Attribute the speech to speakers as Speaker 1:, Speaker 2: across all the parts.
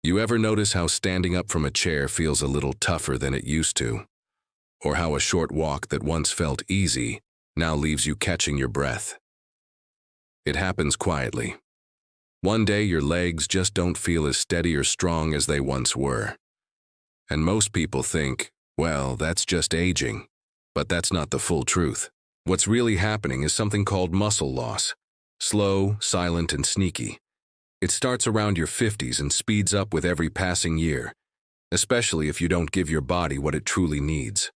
Speaker 1: You ever notice how standing up from a chair feels a little tougher than it used to? Or how a short walk that once felt easy now leaves you catching your breath? It happens quietly. One day your legs just don't feel as steady or strong as they once were. And most people think, well, that's just aging. But that's not the full truth. What's really happening is something called muscle loss. Slow, silent, and sneaky. It starts around your 50s and speeds up with every passing year, especially if you don't give your body what it truly needs.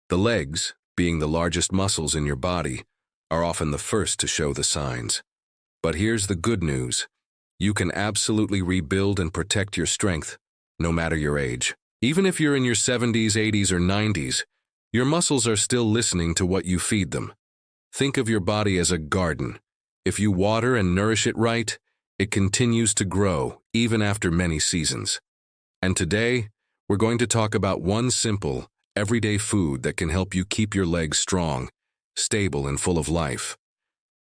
Speaker 1: The legs, being the largest muscles in your body, are often the first to show the signs. But here's the good news. You can absolutely rebuild and protect your strength, no matter your age. Even if you're in your 70s, 80s, or 90s, your muscles are still listening to what you feed them. Think of your body as a garden. If you water and nourish it right, it continues to grow, even after many seasons. And today, we're going to talk about one simple, everyday food that can help you keep your legs strong, stable, and full of life.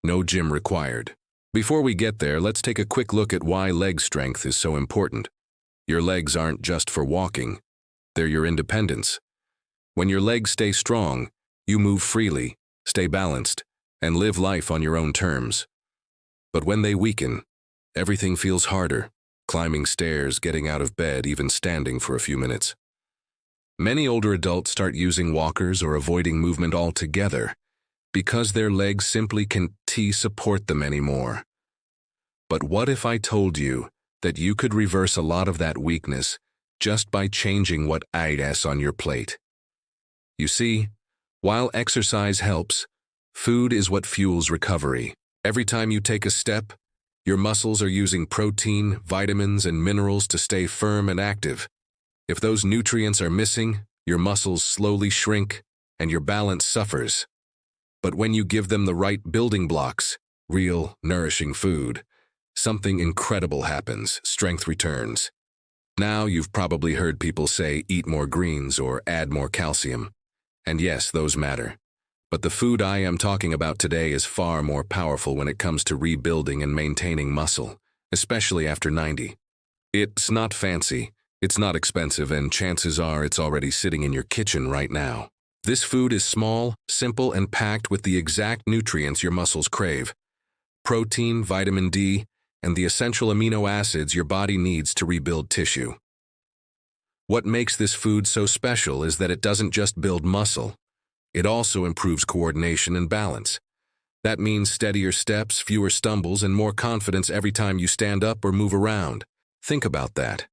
Speaker 1: No gym required. Before we get there, let's take a quick look at why leg strength is so important. Your legs aren't just for walking. They're your independence. When your legs stay strong, you move freely, stay balanced, and live life on your own terms. But when they weaken, everything feels harder, climbing stairs, getting out of bed, even standing for a few minutes. Many older adults start using walkers or avoiding movement altogether because their legs simply can't support them anymore. But what if I told you that you could reverse a lot of that weakness just by changing what is on your plate? You see, while exercise helps, food is what fuels recovery. Every time you take a step, your muscles are using protein, vitamins, and minerals to stay firm and active. If those nutrients are missing, your muscles slowly shrink and your balance suffers. But when you give them the right building blocks, real, nourishing food, something incredible happens. Strength returns. Now you've probably heard people say eat more greens or add more calcium. And yes, those matter. But the food I am talking about today is far more powerful when it comes to rebuilding and maintaining muscle, especially after 90. It's not fancy, it's not expensive, and chances are it's already sitting in your kitchen right now. This food is small, simple, and packed with the exact nutrients your muscles crave: protein, vitamin D, and the essential amino acids your body needs to rebuild tissue. What makes this food so special is that it doesn't just build muscle. It also improves coordination and balance. That means steadier steps, fewer stumbles, and more confidence every time you stand up or move around. Think about that.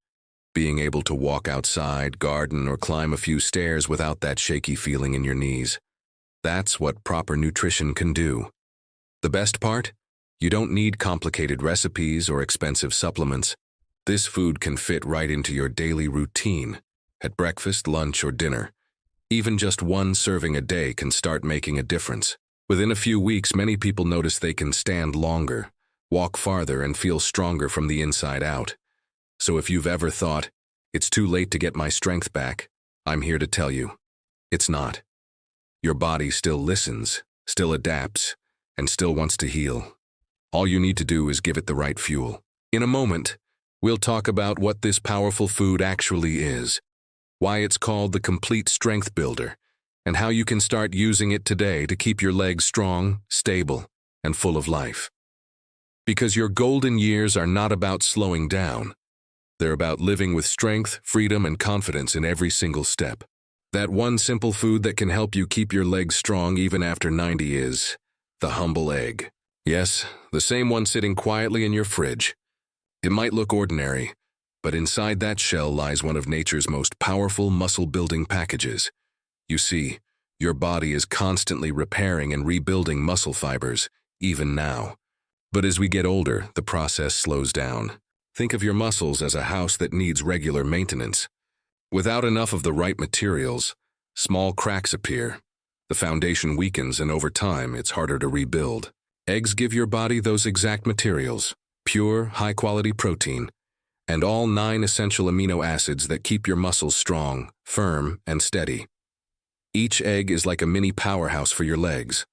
Speaker 1: Being able to walk outside, garden, or climb a few stairs without that shaky feeling in your knees. That's what proper nutrition can do. The best part? You don't need complicated recipes or expensive supplements. This food can fit right into your daily routine, at breakfast, lunch, or dinner. Even just one serving a day can start making a difference. Within a few weeks, many people notice they can stand longer, walk farther, and feel stronger from the inside out. So if you've ever thought, it's too late to get my strength back, I'm here to tell you, it's not. Your body still listens, still adapts, and still wants to heal. All you need to do is give it the right fuel. In a moment, we'll talk about what this powerful food actually is, why it's called the complete strength builder, and how you can start using it today to keep your legs strong, stable, and full of life. Because your golden years are not about slowing down. They're about living with strength, freedom, and confidence in every single step. That one simple food that can help you keep your legs strong even after 90 is the humble egg. Yes, the same one sitting quietly in your fridge. It might look ordinary, but inside that shell lies one of nature's most powerful muscle-building packages. You see, your body is constantly repairing and rebuilding muscle fibers, even now. But as we get older, the process slows down. Think of your muscles as a house that needs regular maintenance. Without enough of the right materials, small cracks appear. The foundation weakens, and over time, it's harder to rebuild. Eggs give your body those exact materials: pure, high-quality protein, and all 9 essential amino acids that keep your muscles strong, firm, and steady. Each egg is like a mini powerhouse for your legs.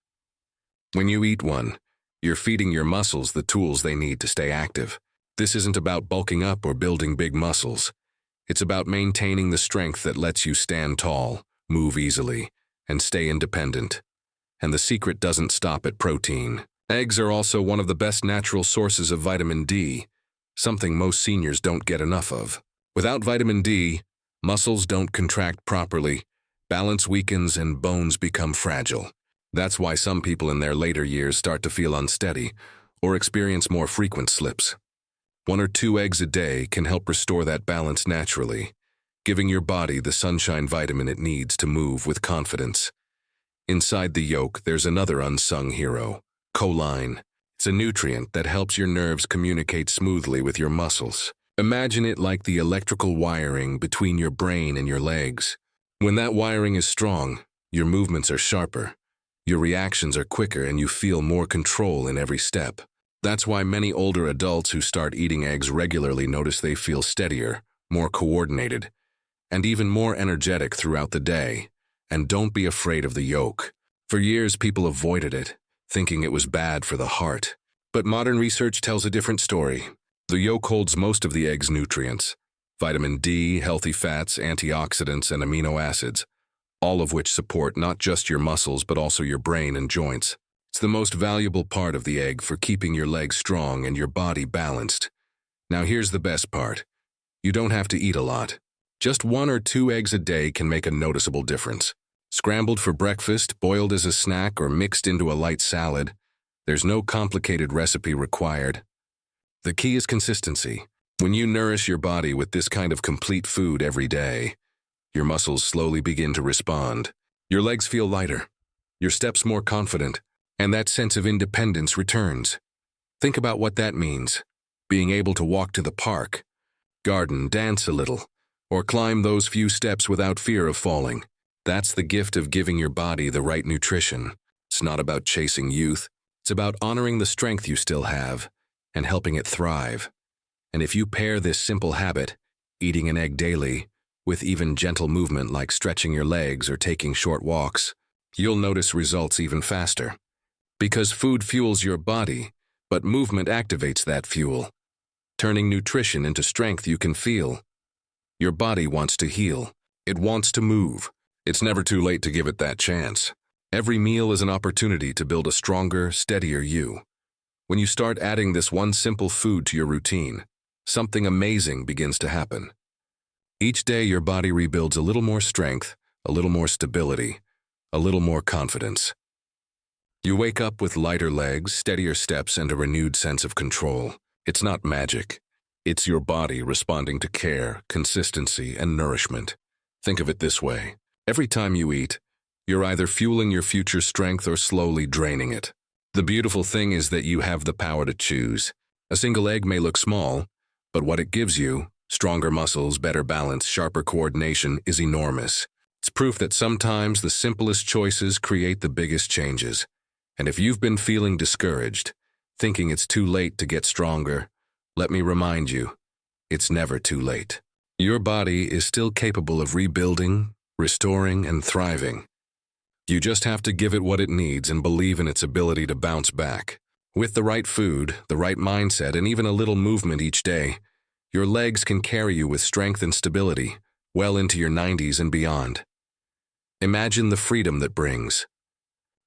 Speaker 1: When you eat one, you're feeding your muscles the tools they need to stay active. This isn't about bulking up or building big muscles. It's about maintaining the strength that lets you stand tall, move easily, and stay independent. And the secret doesn't stop at protein. Eggs are also one of the best natural sources of vitamin D, something most seniors don't get enough of. Without vitamin D, muscles don't contract properly, balance weakens, and bones become fragile. That's why some people in their later years start to feel unsteady or experience more frequent slips. 1 or 2 eggs a day can help restore that balance naturally, giving your body the sunshine vitamin it needs to move with confidence. Inside the yolk, there's another unsung hero, choline. It's a nutrient that helps your nerves communicate smoothly with your muscles. Imagine it like the electrical wiring between your brain and your legs. When that wiring is strong, your movements are sharper, your reactions are quicker, and you feel more control in every step. That's why many older adults who start eating eggs regularly notice they feel steadier, more coordinated, and even more energetic throughout the day. And don't be afraid of the yolk. For years, people avoided it, thinking it was bad for the heart. But modern research tells a different story. The yolk holds most of the egg's nutrients: vitamin D, healthy fats, antioxidants, and amino acids, all of which support not just your muscles but also your brain and joints. It's the most valuable part of the egg for keeping your legs strong and your body balanced. Now here's the best part. You don't have to eat a lot. Just 1 or 2 eggs a day can make a noticeable difference. Scrambled for breakfast, boiled as a snack, or mixed into a light salad, there's no complicated recipe required. The key is consistency. When you nourish your body with this kind of complete food every day, your muscles slowly begin to respond. Your legs feel lighter, your steps more confident, and that sense of independence returns. Think about what that means: being able to walk to the park, garden, dance a little, or climb those few steps without fear of falling. That's the gift of giving your body the right nutrition. It's not about chasing youth. It's about honoring the strength you still have and helping it thrive. And if you pair this simple habit, eating an egg daily, with even gentle movement like stretching your legs or taking short walks, you'll notice results even faster. Because food fuels your body, but movement activates that fuel, turning nutrition into strength you can feel. Your body wants to heal. It wants to move. It's never too late to give it that chance. Every meal is an opportunity to build a stronger, steadier you. When you start adding this one simple food to your routine, something amazing begins to happen. Each day your body rebuilds a little more strength, a little more stability, a little more confidence. You wake up with lighter legs, steadier steps, and a renewed sense of control. It's not magic. It's your body responding to care, consistency, and nourishment. Think of it this way. Every time you eat, you're either fueling your future strength or slowly draining it. The beautiful thing is that you have the power to choose. A single egg may look small, but what it gives you, stronger muscles, better balance, sharper coordination, is enormous. It's proof that sometimes the simplest choices create the biggest changes. And if you've been feeling discouraged, thinking it's too late to get stronger, let me remind you, it's never too late. Your body is still capable of rebuilding, restoring, and thriving. You just have to give it what it needs and believe in its ability to bounce back. With the right food, the right mindset, and even a little movement each day, your legs can carry you with strength and stability well into your 90s and beyond. Imagine the freedom that brings.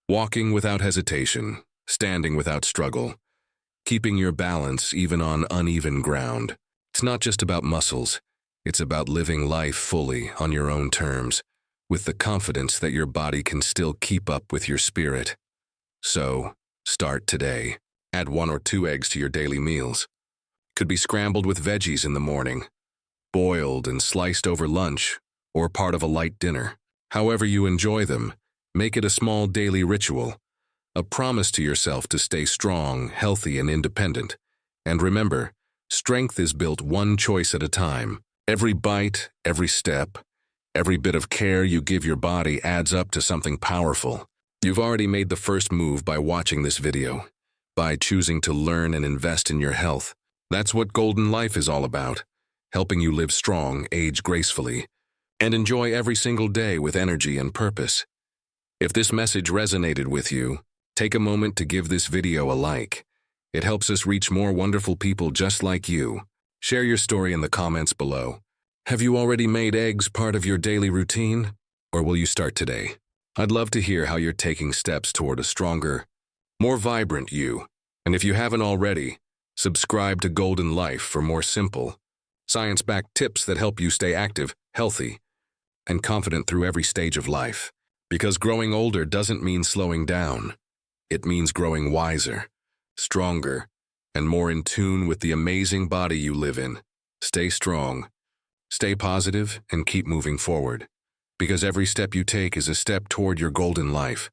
Speaker 1: Walking without hesitation, standing without struggle, keeping your balance even on uneven ground. It's not just about muscles. It's about living life fully on your own terms, with the confidence that your body can still keep up with your spirit. So, start today. Add 1 or 2 eggs to your daily meals. Could be scrambled with veggies in the morning, boiled and sliced over lunch, or part of a light dinner. However you enjoy them, make it a small daily ritual, a promise to yourself to stay strong, healthy, and independent. And remember, strength is built one choice at a time. Every bite, every step, every bit of care you give your body adds up to something powerful. You've already made the first move by watching this video, by choosing to learn and invest in your health. That's what Golden Life is all about, helping you live strong, age gracefully, and enjoy every single day with energy and purpose. If this message resonated with you, take a moment to give this video a like It helps us reach more wonderful people just like you. Share your story in the comments below. Have you already made eggs part of your daily routine? Or will you start today? I'd love to hear how you're taking steps toward a stronger, more vibrant you. And if you haven't already, subscribe to Golden Life for more simple, science-backed tips that help you stay active, healthy, and confident through every stage of life. Because growing older doesn't mean slowing down. It means growing wiser, stronger, and more in tune with the amazing body you live in. Stay strong, stay positive, and keep moving forward. Because every step you take is a step toward your golden life.